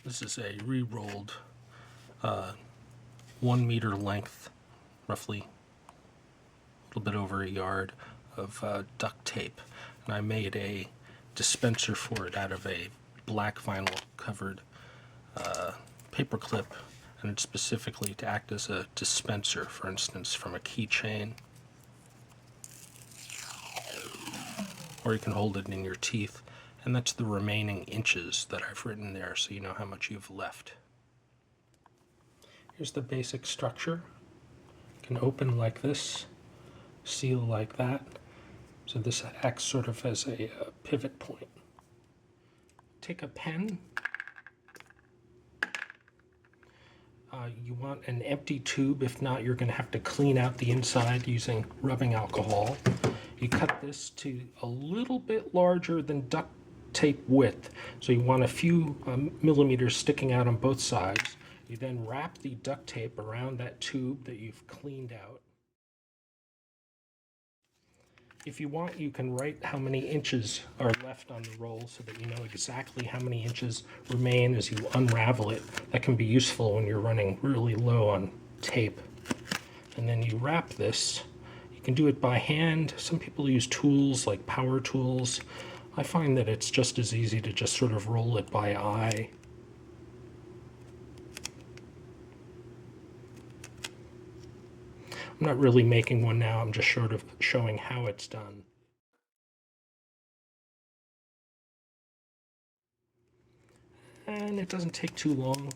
This is a re-rolled 1 meter length, roughly a little bit over a yard of duct tape, and I made a dispenser for it out of a black vinyl covered paper clip, and it's specifically to act as a dispenser, for instance, from a keychain, or you can hold it in your teeth. And that's the remaining inches that I've written there, so you know how much you've left. Here's the basic structure. It can open like this, seal like that. So this acts sort of as a pivot point. Take a pen. You want an empty tube. If not, you're going to have to clean out the inside using rubbing alcohol. You cut this to a little bit larger than duct tape width, so you want a few millimeters sticking out on both sides. You then wrap the duct tape around that tube that you've cleaned out. If you want, you can write how many inches are left on the roll so that you know exactly how many inches remain as you unravel it. That can be useful when you're running really low on tape. And then you wrap this. You can do it by hand. Some people use tools like power tools. I find that it's just as easy to just sort of roll it by eye. I'm not really making one now, I'm just sort of showing how it's done. And it doesn't take too long.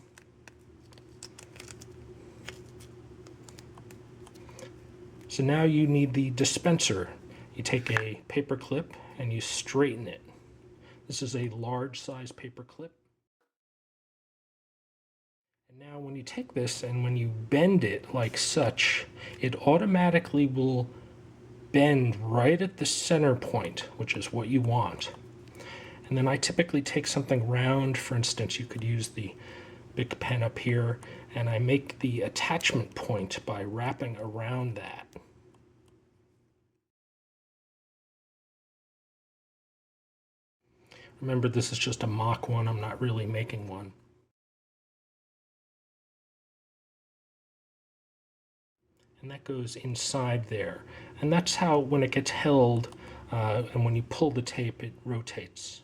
So now you need the dispenser. You take a paper clip and you straighten it. This is a large size paper clip. And now when you take this and when you bend it like such, it automatically will bend right at the center point, which is what you want. And then I typically take something round. For instance, you could use the big pen up here, and I make the attachment point by wrapping around that. Remember, this is just a mock one. I'm not really making one. And that goes inside there. And that's how, when it gets held, and when you pull the tape, it rotates.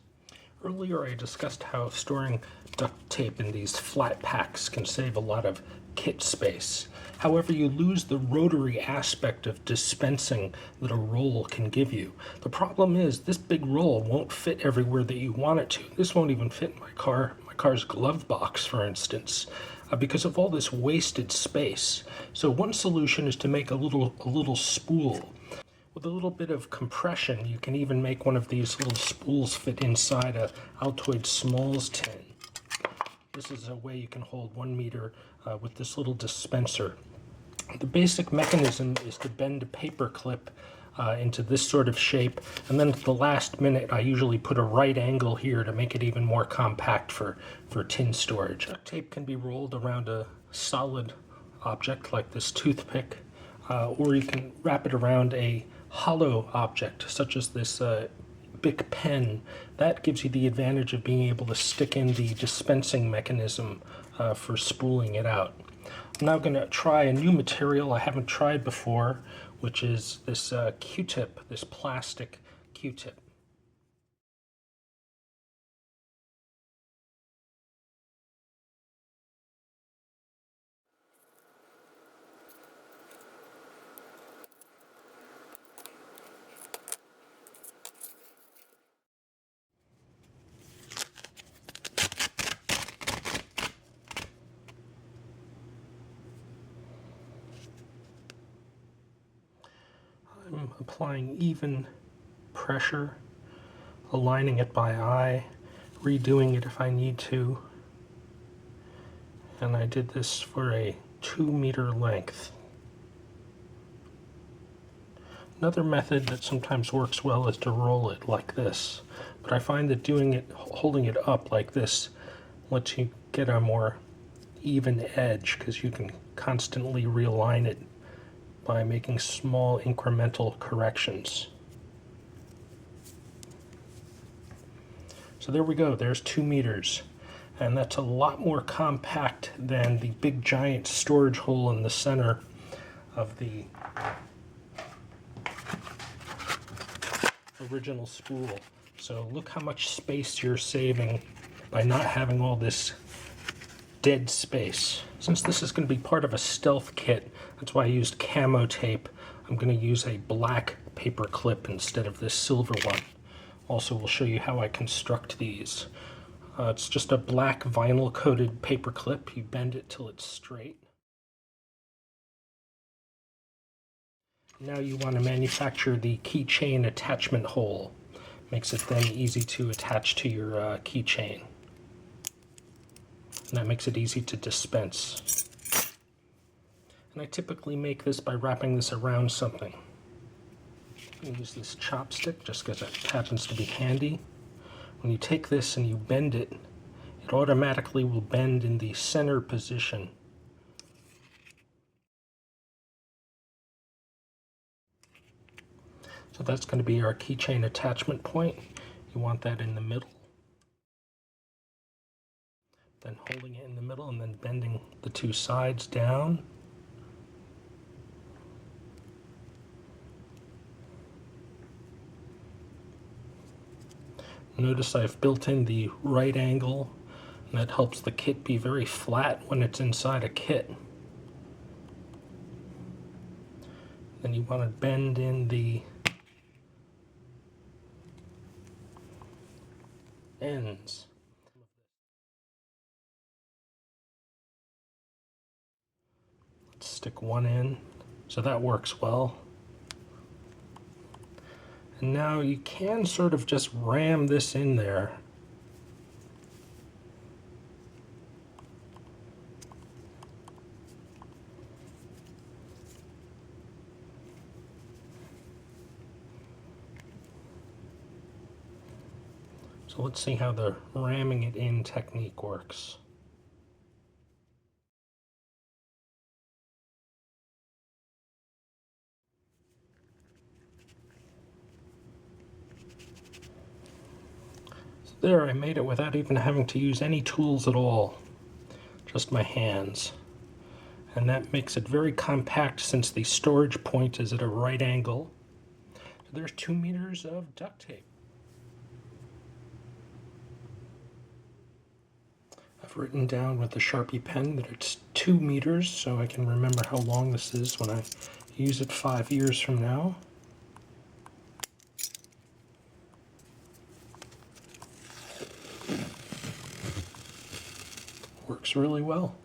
Earlier I discussed how storing duct tape in these flat packs can save a lot of kit space. However, you lose the rotary aspect of dispensing that a roll can give you. The problem is this big roll won't fit everywhere that you want it to. This won't even fit in my car's glove box, for instance, because of all this wasted space. So one solution is to make a little spool. With a little bit of compression, you can even make one of these little spools fit inside a Altoid Smalls tin. This is a way you can hold 1 meter with this little dispenser. The basic mechanism is to bend a paper clip into this sort of shape, and then at the last minute I usually put a right angle here to make it even more compact for tin storage. Duct tape can be rolled around a solid object like this toothpick, or you can wrap it around a hollow object such as this Bic pen. That gives you the advantage of being able to stick in the dispensing mechanism for spooling it out. I'm now going to try a new material I haven't tried before, which is this Q-tip, this plastic Q-tip. I'm applying even pressure, aligning it by eye, redoing it if I need to. And I did this for a 2 meter length. Another method that sometimes works well is to roll it like this, but I find that holding it up like this lets you get a more even edge because you can constantly realign it by making small incremental corrections. So there we go, there's 2 meters. and that's a lot more compact than the big giant storage hole in the center of the original spool. So look how much space you're saving by not having all this dead space. Since this is going to be part of a stealth kit, that's why I used camo tape. I'm going to use a black paper clip instead of this silver one. Also, we'll show you how I construct these. It's just a black vinyl coated paper clip. You bend it till it's straight. Now you want to manufacture the keychain attachment hole. Makes it then easy to attach to your keychain. And that makes it easy to dispense. And I typically make this by wrapping this around something. I'm going to use this chopstick just because it happens to be handy. When you take this and you bend it, it automatically will bend in the center position. So that's going to be our keychain attachment point. You want that in the middle. Then holding it in the middle and then bending the two sides down. Notice I've built in the right angle, and that helps the kit be very flat when it's inside a kit. Then you want to bend in the ends. Let's stick one in, so that works well. And now you can sort of just ram this in there. So let's see how the ramming it in technique works. So there, I made it without even having to use any tools at all, just my hands. And that makes it very compact since the storage point is at a right angle. So there's 2 meters of duct tape. I've written down with a Sharpie pen that it's 2 meters, so I can remember how long this is when I use it 5 years from now. Works really well.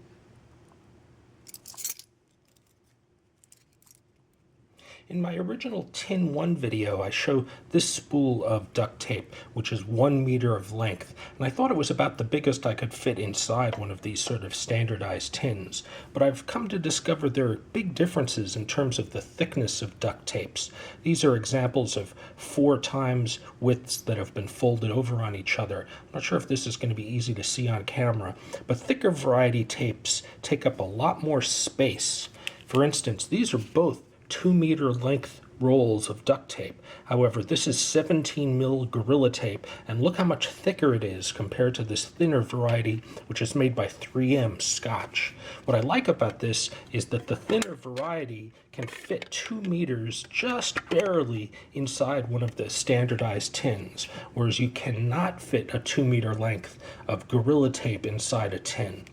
In my original Tin 1 video, I show this spool of duct tape, which is 1 meter of length, and I thought it was about the biggest I could fit inside one of these sort of standardized tins. But I've come to discover there are big differences in terms of the thickness of duct tapes. These are examples of 4 times widths that have been folded over on each other. I'm not sure if this is going to be easy to see on camera, but thicker variety tapes take up a lot more space. For instance, these are both 2 meter length rolls of duct tape. However, this is 17 mil Gorilla Tape, and look how much thicker it is compared to this thinner variety, which is made by 3M Scotch. What I like about this is that the thinner variety can fit 2 meters just barely inside one of the standardized tins, whereas you cannot fit a 2 meter length of Gorilla Tape inside a tin.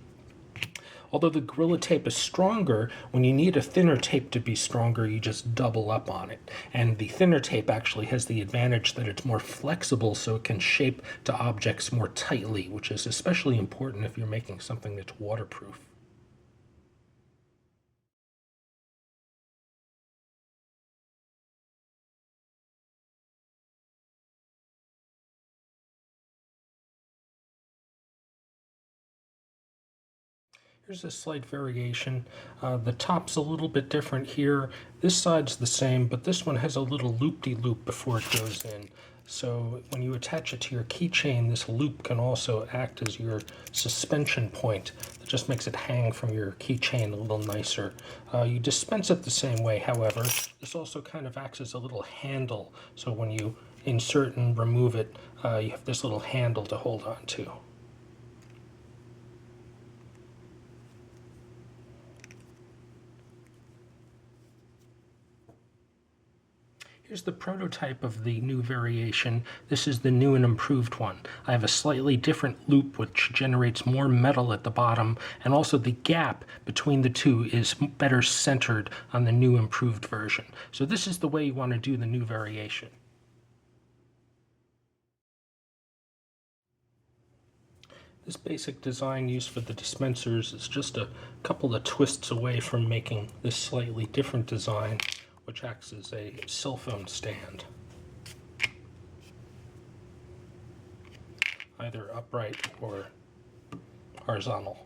Although the Gorilla Tape is stronger, when you need a thinner tape to be stronger, you just double up on it. And the thinner tape actually has the advantage that it's more flexible, so it can shape to objects more tightly, which is especially important if you're making something that's waterproof. Here's a slight variation. The top's a little bit different here. This side's the same, but this one has a little loop-de-loop before it goes in. So when you attach it to your keychain, this loop can also act as your suspension point. That just makes it hang from your keychain a little nicer. You dispense it the same way, however. This also kind of acts as a little handle. So when you insert and remove it, you have this little handle to hold on to. Here's the prototype of the new variation. This is the new and improved one. I have a slightly different loop which generates more metal at the bottom, and also the gap between the two is better centered on the new improved version. So this is the way you want to do the new variation. This basic design used for the dispensers is just a couple of twists away from making this slightly different design, which acts as a cell phone stand, either upright or horizontal.